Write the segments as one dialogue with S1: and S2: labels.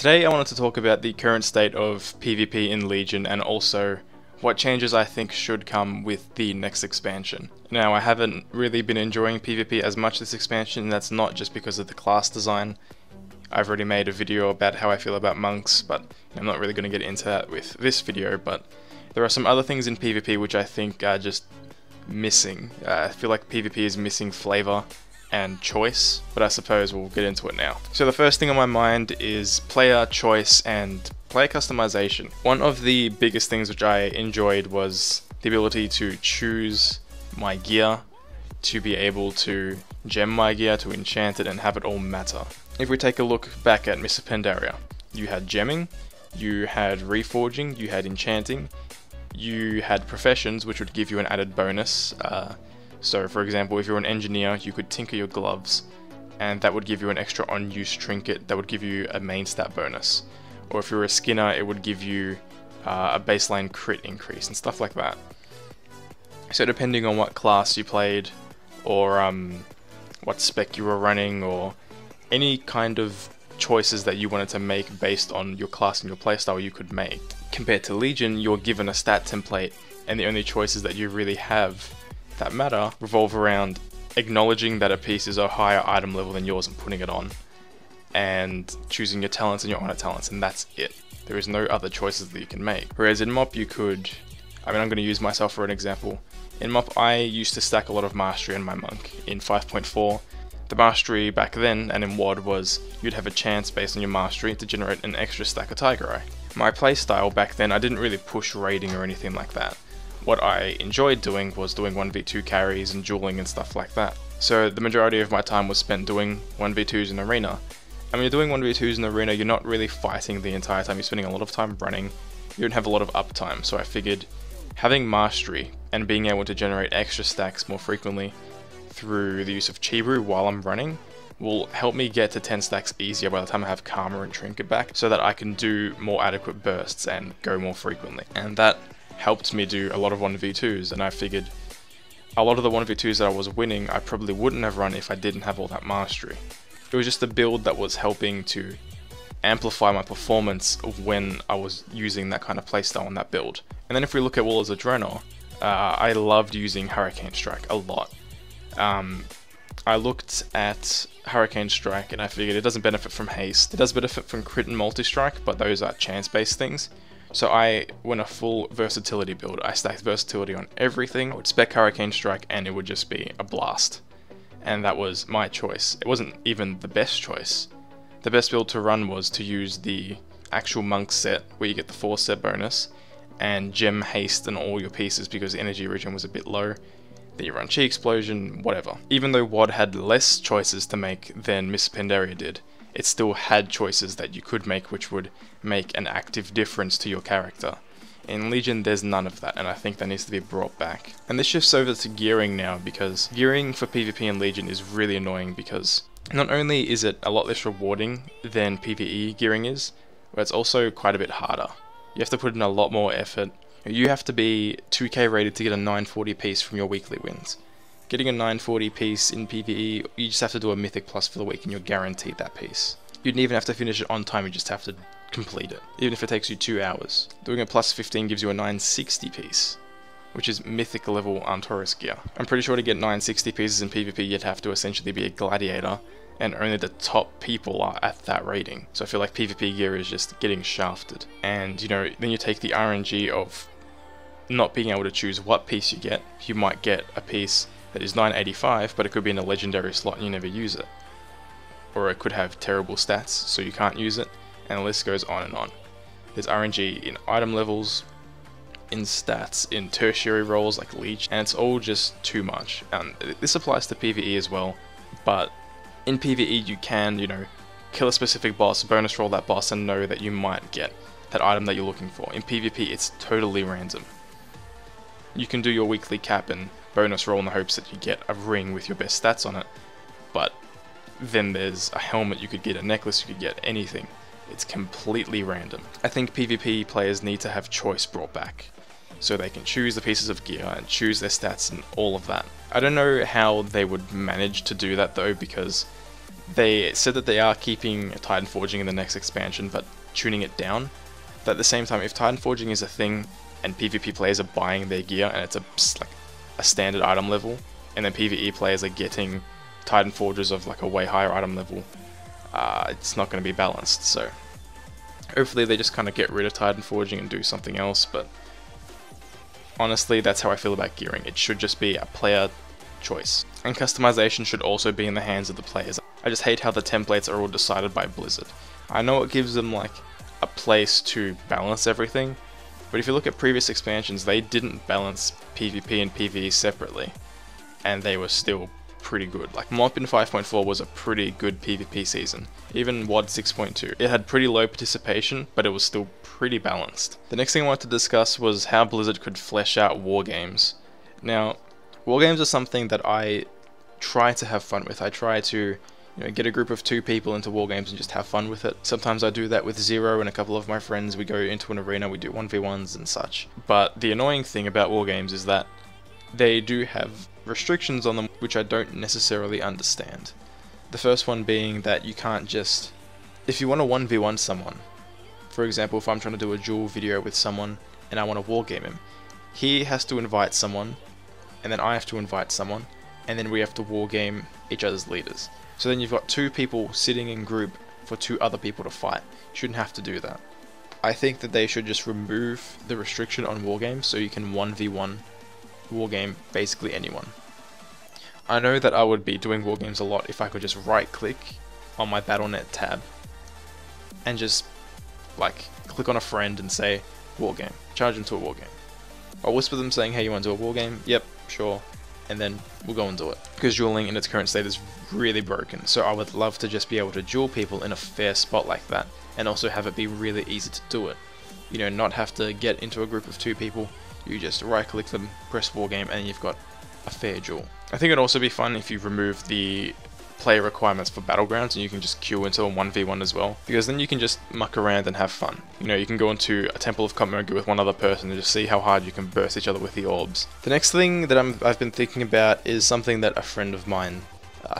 S1: Today I wanted to talk about the current state of PvP in Legion and also what changes I think should come with the next expansion. Now, I haven't really been enjoying PvP as much this expansion, and that's not just because of the class design. I've already made a video about how I feel about monks, but I'm not really going to get into that with this video, but there are some other things in PvP which I think are just missing. I feel like PvP is missing flavor and choice, but I suppose we'll get into it now. So the first thing on my mind is player choice and player customization. One of the biggest things which I enjoyed was the ability to choose my gear, to be able to gem my gear, to enchant it and have it all matter. If we take a look back at Mists of Pandaria, you had gemming, you had reforging, you had enchanting, you had professions which would give you an added bonus. So for example, if you're an engineer, you could tinker your gloves and that would give you an extra on-use trinket that would give you a main stat bonus. Or if you're a skinner, it would give you a baseline crit increase and stuff like that. So depending on what class you played or what spec you were running or any kind of choices that you wanted to make based on your class and your playstyle you could make. Compared to Legion, you're given a stat template and the only choices that you really have that matter revolve around acknowledging that a piece is a higher item level than yours and putting it on, and choosing your talents and your honor talents, and that's it. There is no other choices that you can make. Whereas in MoP you could, I'm going to use myself for an example. In MoP I used to stack a lot of mastery in my monk. In 5.4, the mastery back then and in WoD was you'd have a chance based on your mastery to generate an extra stack of Tiger Eye. My playstyle back then, I didn't really push raiding or anything like that. What I enjoyed doing was doing 1v2 carries and dueling and stuff like that. So the majority of my time was spent doing 1v2s in arena. And when you're doing 1v2s in arena, you're not really fighting the entire time, you're spending a lot of time running. You don't have a lot of uptime, so I figured having mastery and being able to generate extra stacks more frequently through the use of Chi-Brew while I'm running will help me get to 10 stacks easier by the time I have Karma and Trinket back, so that I can do more adequate bursts and go more frequently. And that helped me do a lot of 1v2s, and I figured a lot of the 1v2s that I was winning I probably wouldn't have run if I didn't have all that mastery. It was just a build that was helping to amplify my performance when I was using that kind of playstyle on that build. And then if we look at Warlords of Draenor, I loved using Hurricane Strike a lot. I looked at Hurricane Strike and I figured it doesn't benefit from haste. It does benefit from crit and multi-strike, but those are chance-based things. So I went a full versatility build. I stacked versatility on everything. I would spec Hurricane Strike and it would just be a blast. And that was my choice. It wasn't even the best choice. The best build to run was to use the actual monk set where you get the 4 set bonus and gem haste and all your pieces because the energy regen was a bit low. Then you run Chi Explosion, whatever. Even though WoD had less choices to make than Mists of Pandaria did, it still had choices that you could make which would make an active difference to your character. In Legion there's none of that, and I think that needs to be brought back. And this shifts over to gearing now, because gearing for PvP in Legion is really annoying because not only is it a lot less rewarding than PvE gearing is, but it's also quite a bit harder. You have to put in a lot more effort. You have to be 2k rated to get a 940 piece from your weekly wins. Getting a 940 piece in PvE, you just have to do a Mythic Plus for the week and you're guaranteed that piece. You don't even have to finish it on time, you just have to complete it, even if it takes you 2 hours. Doing a plus 15 gives you a 960 piece, which is Mythic level Aerisk gear. I'm pretty sure to get 960 pieces in PvP you'd have to essentially be a gladiator, and only the top people are at that rating. So I feel like PvP gear is just getting shafted. And you know, then you take the RNG of not being able to choose what piece you get. You might get a piece that is 985, but it could be in a legendary slot and you never use it. Or it could have terrible stats, so you can't use it, and the list goes on and on. There's RNG in item levels, in stats, in tertiary roles like Leech, and it's all just too much. And this applies to PvE as well, but in PvE you can, you know, kill a specific boss, bonus roll that boss, and know that you might get that item that you're looking for. In PvP it's totally random. You can do your weekly cap and bonus roll in the hopes that you get a ring with your best stats on it, but then there's a helmet you could get, a necklace you could get, anything. It's completely random. I think PvP players need to have choice brought back, so they can choose the pieces of gear and choose their stats and all of that. I don't know how they would manage to do that though, because They said that they are keeping Titan Forging in the next expansion, but tuning it down. But at the same time, if Titan Forging is a thing, and PvP players are buying their gear, and it's like a standard item level, and then PvE players are getting Titan Forges of like a way higher item level, it's not going to be balanced. So hopefully they just kind of get rid of Titan Forging and do something else. But honestly, that's how I feel about gearing. It should just be a player choice, and customization should also be in the hands of the players. I just hate how the templates are all decided by Blizzard. I know it gives them like a place to balance everything, but if you look at previous expansions, they didn't balance PvP and PvE separately, and they were still pretty good. Like Moppin 5.4 was a pretty good PvP season. Even WoD 6.2. It had pretty low participation, but it was still pretty balanced. The next thing I wanted to discuss was how Blizzard could flesh out wargames. Now, wargames are something that I try to have fun with. I try to get a group of 2 people into wargames and just have fun with it. Sometimes I do that with Zero and a couple of my friends. We go into an arena, we do 1v1s and such. But the annoying thing about wargames is that they do have restrictions on them which I don't necessarily understand. The first one being that you can't just... If you want to 1v1 someone, for example, if I'm trying to do a duel video with someone and I want to wargame him, he has to invite someone, and then I have to invite someone, and then we have to wargame each other's leaders. So then you've got 2 people sitting in group for 2 other people to fight. You shouldn't have to do that. I think that they should just remove the restriction on wargames so you can 1v1 wargame basically anyone. I know that I would be doing wargames a lot if I could just right click on my Battle.net tab and just like click on a friend and say wargame, charge them to a wargame. I'll whisper them saying, hey, you want to do a wargame? Yep, sure. And then we'll go and do it. Because dueling in its current state is really broken, so I would love to just be able to duel people in a fair spot like that, and also have it be really easy to do it. Not have to get into a group of 2 people, you just right click them, press wargame, and you've got a fair duel. I think it'd also be fun if you remove the player requirements for Battlegrounds and you can just queue into a 1v1 as well, because then you can just muck around and have fun. You can go into a Temple of Komogu with one other person and just see how hard you can burst each other with the orbs. The next thing that I've been thinking about is something that a friend of mine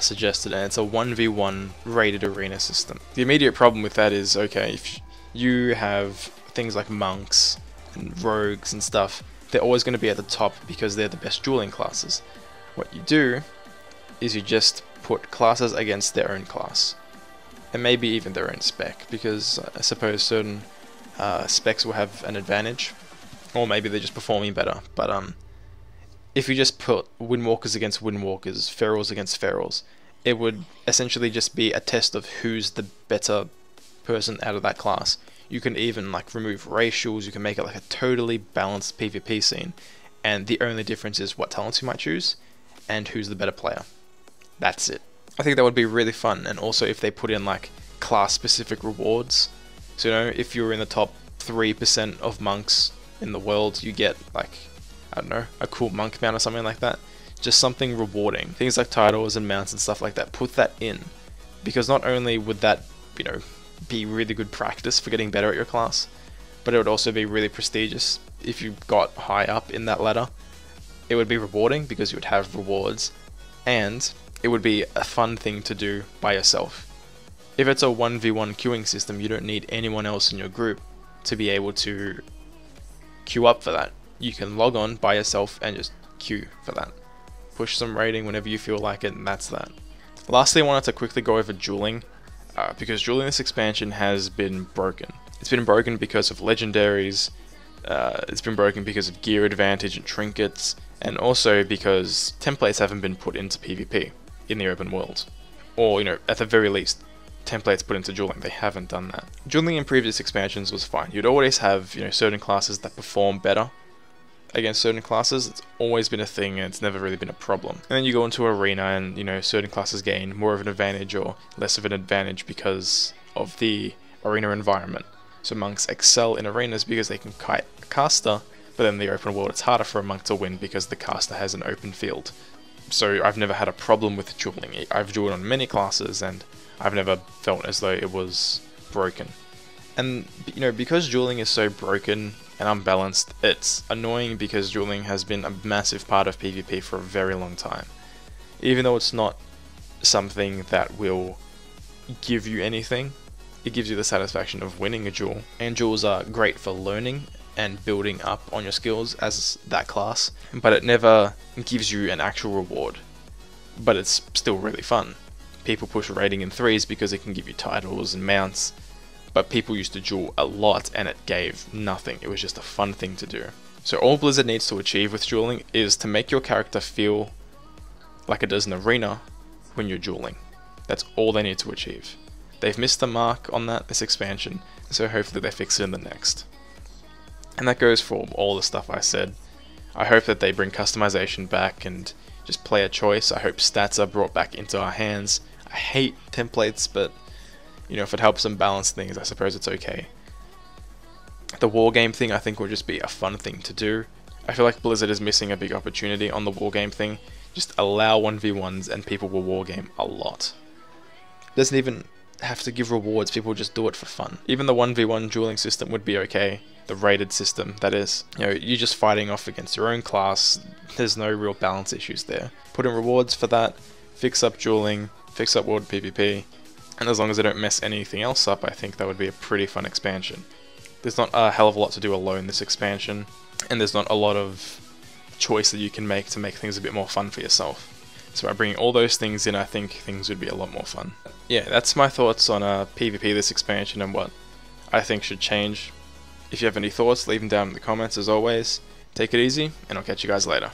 S1: suggested, and it's a 1v1 rated arena system. The immediate problem with that is, okay, if you have things like monks and rogues and stuff, they're always going to be at the top because they're the best dueling classes. What you do is you just put classes against their own class, and maybe even their own spec, because I suppose certain specs will have an advantage, or maybe they're just performing better. But if you just put Windwalkers against Windwalkers, Ferals against Ferals, it would essentially just be a test of who's the better person out of that class. You can even like remove racials, you can make it like a totally balanced PvP scene, and the only difference is what talents you might choose and who's the better player. That's it. I think that would be really fun, and also if they put in like class specific rewards. So if you're in the top 3% of monks in the world, you get like, I don't know, a cool monk mount or something like that. Just something rewarding. Things like titles and mounts and stuff like that, put that in. Because not only would that, be really good practice for getting better at your class, but it would also be really prestigious if you got high up in that ladder. It would be rewarding because you would have rewards, and it would be a fun thing to do by yourself. If it's a 1v1 queuing system, you don't need anyone else in your group to be able to queue up for that. You can log on by yourself and just queue for that. Push some rating whenever you feel like it, and that's that. Lastly, I wanted to quickly go over dueling, because dueling in this expansion has been broken. It's been broken because of legendaries, it's been broken because of gear advantage and trinkets, and also because templates haven't been put into PvP in the open world. Or, at the very least, templates put into dueling. They haven't done that. Dueling in previous expansions was fine. You'd always have, certain classes that perform better against certain classes. It's always been a thing, and it's never really been a problem. And then you go into arena and, certain classes gain more of an advantage or less of an advantage because of the arena environment. So monks excel in arenas because they can kite a caster, but then in the open world it's harder for a monk to win because the caster has an open field. So I've never had a problem with dueling. I've dueled on many classes and I've never felt as though it was broken. And because dueling is so broken and unbalanced, it's annoying because dueling has been a massive part of PvP for a very long time. Even though it's not something that will give you anything. It gives you the satisfaction of winning a duel, and duels are great for learning and building up on your skills as that class, but it never gives you an actual reward. But it's still really fun. People push rating in 3s because it can give you titles and mounts, but people used to duel a lot and it gave nothing. It was just a fun thing to do. So all Blizzard needs to achieve with dueling is to make your character feel like it does in Arena when you're dueling. That's all they need to achieve. They've missed the mark on that this expansion, so hopefully they fix it in the next. And that goes for all the stuff I said. I hope that they bring customization back and just player choice. I hope stats are brought back into our hands. I hate templates, but you know, if it helps them balance things, I suppose it's okay. The wargame thing I think will just be a fun thing to do. I feel like Blizzard is missing a big opportunity on the wargame thing. Just allow 1v1s and people will wargame a lot. Doesn't even have to give rewards, people just do it for fun. Even the 1v1 dueling system would be okay. The rated system, that is. You know, you're just fighting off against your own class. There's no real balance issues there. Put in rewards for that, fix up dueling, fix up world PvP, and as long as they don't mess anything else up, I think that would be a pretty fun expansion. There's not a hell of a lot to do alone this expansion, and there's not a lot of choice that you can make to make things a bit more fun for yourself. So by bringing all those things in, I think things would be a lot more fun. Yeah, that's my thoughts on PvP this expansion and what I think should change. If you have any thoughts, leave them down in the comments as always. Take it easy, and I'll catch you guys later.